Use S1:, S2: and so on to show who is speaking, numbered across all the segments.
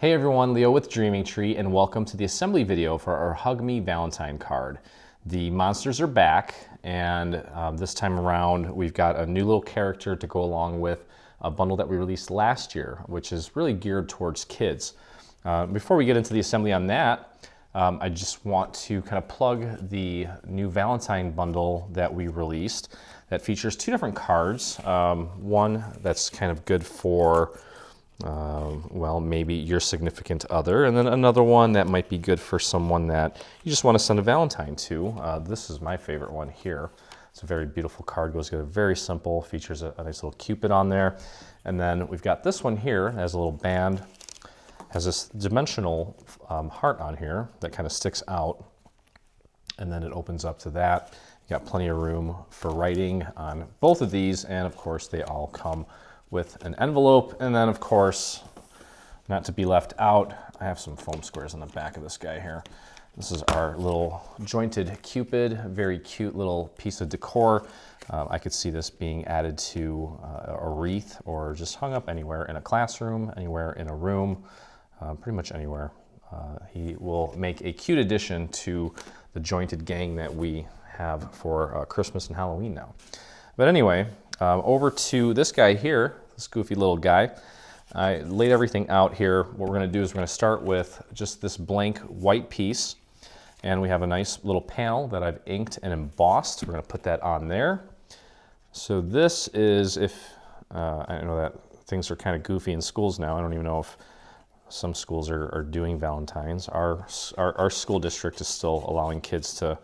S1: Hey everyone, Leo with Dreaming Tree, and welcome to the assembly video for our Hug Me Valentine card. The monsters are back, and this time around we've got a new little character to go along with a bundle that we released last year, which is really geared towards kids. Before we get into the assembly on that, I just want to kind of plug the new Valentine bundle that we released that features two different cards. One that's kind of good for well, maybe your significant other, and then another one that might be good for someone that you just want to send a Valentine to. This is my favorite one here. It's a very beautiful card, goes together very simple, features a nice little Cupid on there. And then we've got this one here, it has a little band, has this dimensional heart on here that kind of sticks out, and then it opens up to that. You got plenty of room for writing on both of these, and of course they all come with an envelope. And then of course, not to be left out, I have some foam squares on the back of this guy here. This is our little jointed Cupid, very cute little piece of decor. I could see this being added to a wreath or just hung up anywhere in a classroom, anywhere in a room, pretty much anywhere. He will make a cute addition to the jointed gang that we have for Christmas and Halloween now. But anyway, over to this guy here, this goofy little guy. I laid everything out here. What we're going to do is we're going to start with just this blank white piece, and we have a nice little panel that I've inked and embossed. We're going to put that on there. So this is, if I know that things are kind of goofy in schools now. I don't even know if some schools are doing Valentines. Our school district is still allowing kids to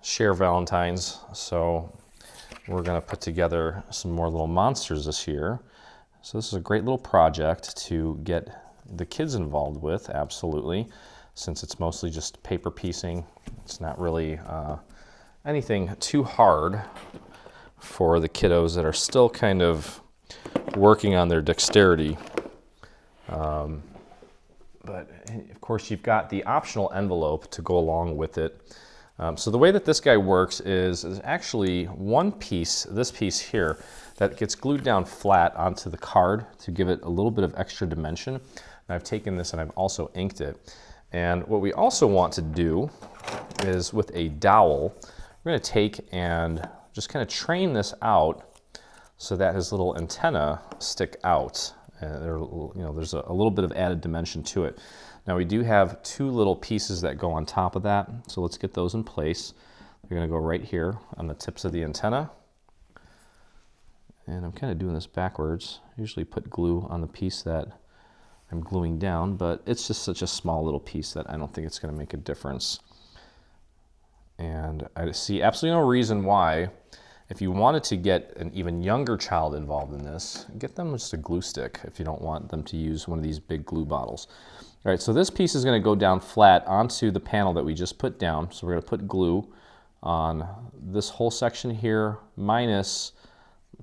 S1: share Valentines, so we're going to put together some more little monsters this year. So this is a great little project to get the kids involved with, absolutely, since it's mostly just paper piecing. It's not really anything too hard for the kiddos that are still kind of working on their dexterity. But of course you've got the optional envelope to go along with it. So the way that this guy works is actually one piece, this piece here, that gets glued down flat onto the card to give it a little bit of extra dimension. And I've taken this and I've also inked it. And what we also want to do is with a dowel, we're going to take and just kind of train this out so that his little antenna stick out. And there's a little bit of added dimension to it. Now we do have two little pieces that go on top of that, so let's get those in place. They're going to go right here on the tips of the antenna. And I'm kind of doing this backwards. I usually put glue on the piece that I'm gluing down, but it's just such a small little piece that I don't think it's going to make a difference. And I see absolutely no reason why, if you wanted to get an even younger child involved in this, get them just a glue stick if you don't want them to use one of these big glue bottles. All right, so this piece is going to go down flat onto the panel that we just put down. So we're going to put glue on this whole section here, minus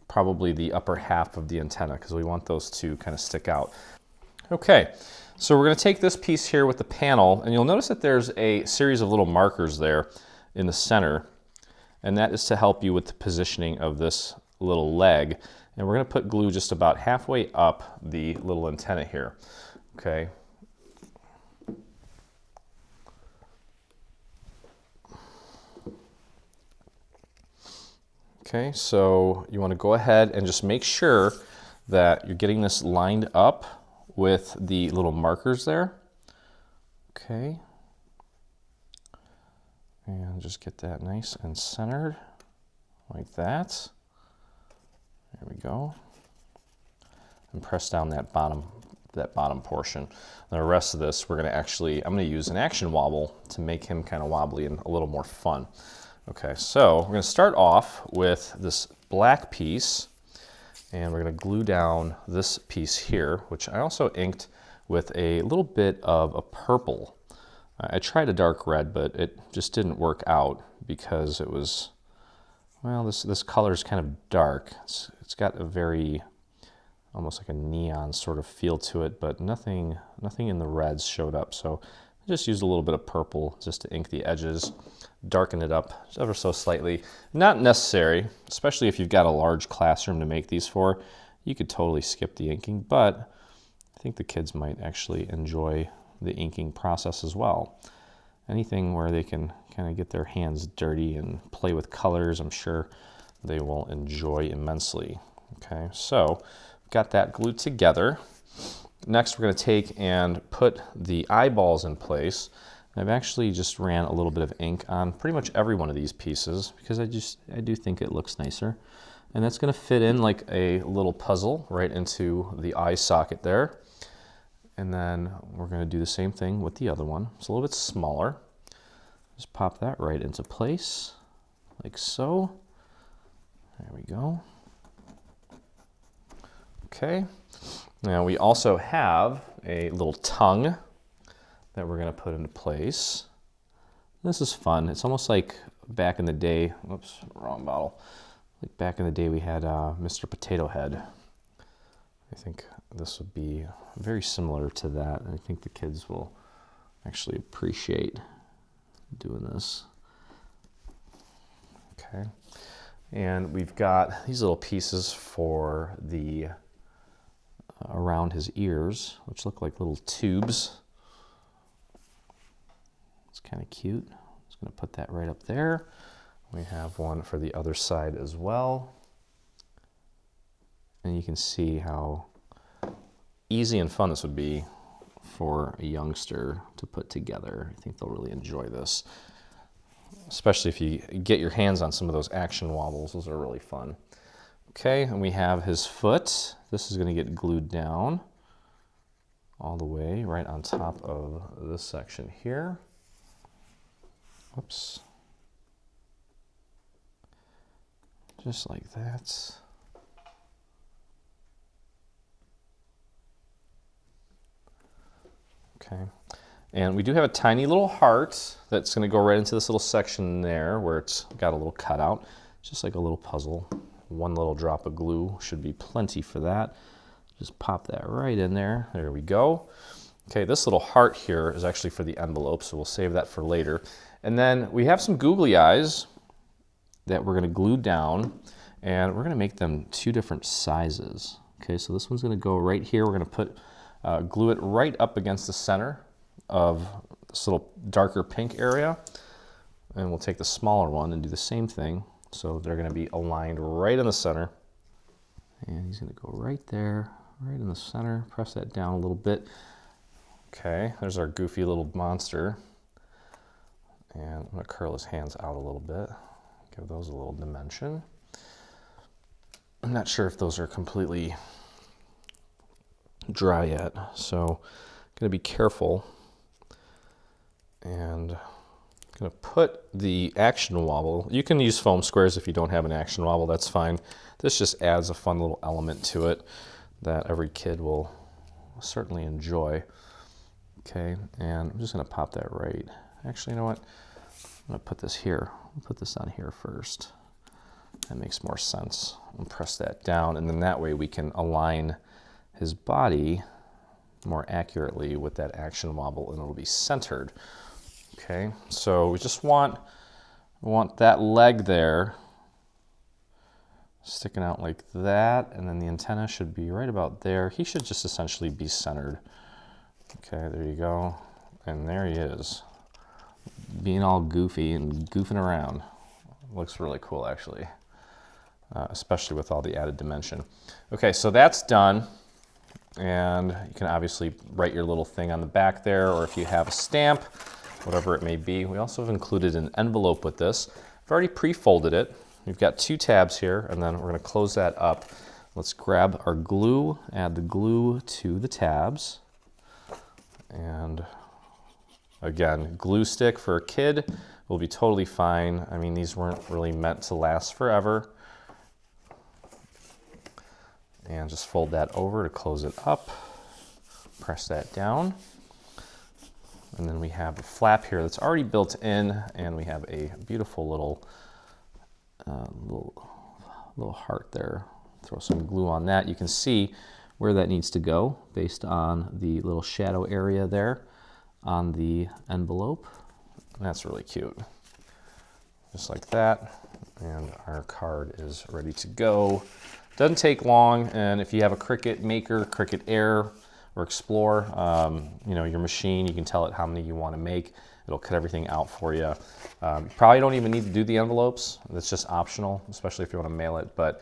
S1: probably the upper half of the antenna, because we want those to kind of stick out. Okay, so we're going to take this piece here with the panel, and you'll notice that there's a series of little markers there in the center, and that is to help you with the positioning of this little leg. And we're going to put glue just about halfway up the little antenna here. Okay. Okay, so you want to go ahead and just make sure that you're getting this lined up with the little markers there. Okay. And just get that nice and centered like that. There we go. And press down that bottom portion. The rest of this, I'm going to use an action wobble to make him kind of wobbly and a little more fun. Okay, so we're going to start off with this black piece, and we're going to glue down this piece here, which I also inked with a little bit of a purple. I tried a dark red, but it just didn't work out because it was, well, this color is kind of dark. It's got a very, almost like a neon sort of feel to it, but nothing in the reds showed up. So I just used a little bit of purple just to ink the edges, darken it up ever so slightly. Not necessary, especially if you've got a large classroom to make these for. You could totally skip the inking, but think the kids might actually enjoy the inking process as well. Anything where they can kind of get their hands dirty and play with colors, I'm sure they will enjoy immensely. Okay, so got that glued together. Next, we're going to take and put the eyeballs in place. I've actually just ran a little bit of ink on pretty much every one of these pieces because I do think it looks nicer. And that's going to fit in like a little puzzle right into the eye socket there. And then we're going to do the same thing with the other one. It's a little bit smaller. Just pop that right into place like so. There we go. Okay. Now we also have a little tongue that we're going to put into place. This is fun. It's almost like back in the day, whoops, wrong bottle. Like back in the day we had Mr. Potato Head. I think this would be very similar to that. I think the kids will actually appreciate doing this. Okay. And we've got these little pieces for the around his ears, which look like little tubes. It's kind of cute. I'm just going to put that right up there. We have one for the other side as well. And you can see how easy and fun this would be for a youngster to put together. I think they'll really enjoy this, especially if you get your hands on some of those action wobbles. Those are really fun. Okay, and we have his foot. This is going to get glued down all the way right on top of this section here. Whoops. Just like that. Okay, and we do have a tiny little heart that's going to go right into this little section there where it's got a little cutout, just like a little puzzle. One little drop of glue should be plenty for that. Just pop that right in there. There we go. Okay, this little heart here is actually for the envelope, so we'll save that for later. And then we have some googly eyes that we're going to glue down, and we're going to make them two different sizes. Okay, so this one's going to go right here. We're going to put glue it right up against the center of this little darker pink area, and we'll take the smaller one and do the same thing. So they're going to be aligned right in the center. And he's going to go right there, right in the center. Press that down a little bit. Okay, there's our goofy little monster. And I'm going to curl his hands out a little bit. Give those a little dimension. I'm not sure if those are completely dry yet, so I'm going to be careful. And I'm going to put the action wobble. You can use foam squares if you don't have an action wobble, that's fine. This just adds a fun little element to it that every kid will certainly enjoy. Okay, and I'm just going to pop that right. Actually, you know what? I'm going to put this here. I'll put this on here first. That makes more sense. I'll press that down, and then that way we can align his body more accurately with that action wobble, and it'll be centered. Okay, so we just want that leg there sticking out like that, and then the antenna should be right about there. He should just essentially be centered. Okay, there you go. And there he is, being all goofy and goofing around. Looks really cool, actually, especially with all the added dimension. Okay, so that's done. And you can obviously write your little thing on the back there, or if you have a stamp, whatever it may be. We also have included an envelope with this. I've already pre-folded it. We've got 2 tabs here, and then we're going to close that up. Let's grab our glue, add the glue to the tabs. And again, glue stick for a kid will be totally fine. I mean, these weren't really meant to last forever. And just fold that over to close it up. Press that down. And then we have a flap here that's already built in, and we have a beautiful little heart there. Throw some glue on that. You can see where that needs to go based on the little shadow area there on the envelope. And that's really cute. Just like that. And our card is ready to go. Doesn't take long, and if you have a Cricut Maker, Cricut Air, or explore you know, your machine. You can tell it how many you want to make. It'll cut everything out for you. You probably don't even need to do the envelopes. That's just optional, especially if you want to mail it, but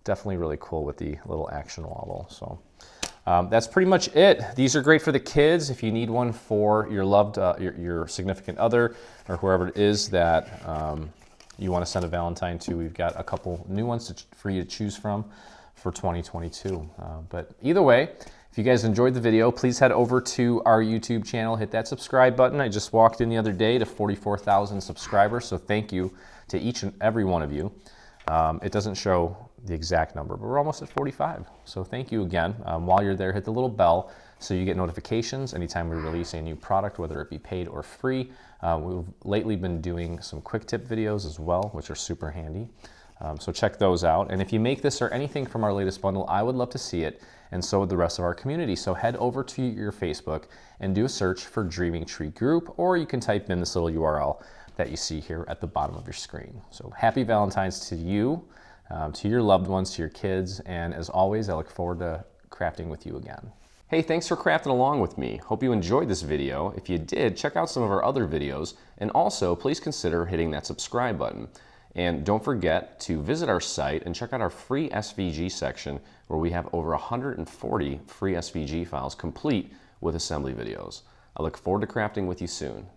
S1: definitely really cool with the little action wobble. So that's pretty much it. These are great for the kids. If you need one for your loved, your significant other, or whoever it is that you want to send a Valentine to, we've got a couple new ones for you to choose from for 2022. But either way, if you guys enjoyed the video, please head over to our YouTube channel, hit that subscribe button. I just walked in the other day to 44,000 subscribers, so thank you to each and every one of you. It doesn't show the exact number, but we're almost at 45. So thank you again. While you're there, hit the little bell so you get notifications anytime we release a new product, whether it be paid or free. We've lately been doing some quick tip videos as well, which are super handy. So check those out. And if you make this or anything from our latest bundle, I would love to see it, and so would the rest of our community. So head over to your Facebook and do a search for Dreaming Tree Group, or you can type in this little URL that you see here at the bottom of your screen. So happy Valentine's to you, to your loved ones, to your kids, and as always, I look forward to crafting with you again. Hey, thanks for crafting along with me. Hope you enjoyed this video. If you did, check out some of our other videos, and also please consider hitting that subscribe button. And don't forget to visit our site and check out our free SVG section, where we have over 140 free SVG files complete with assembly videos. I look forward to crafting with you soon.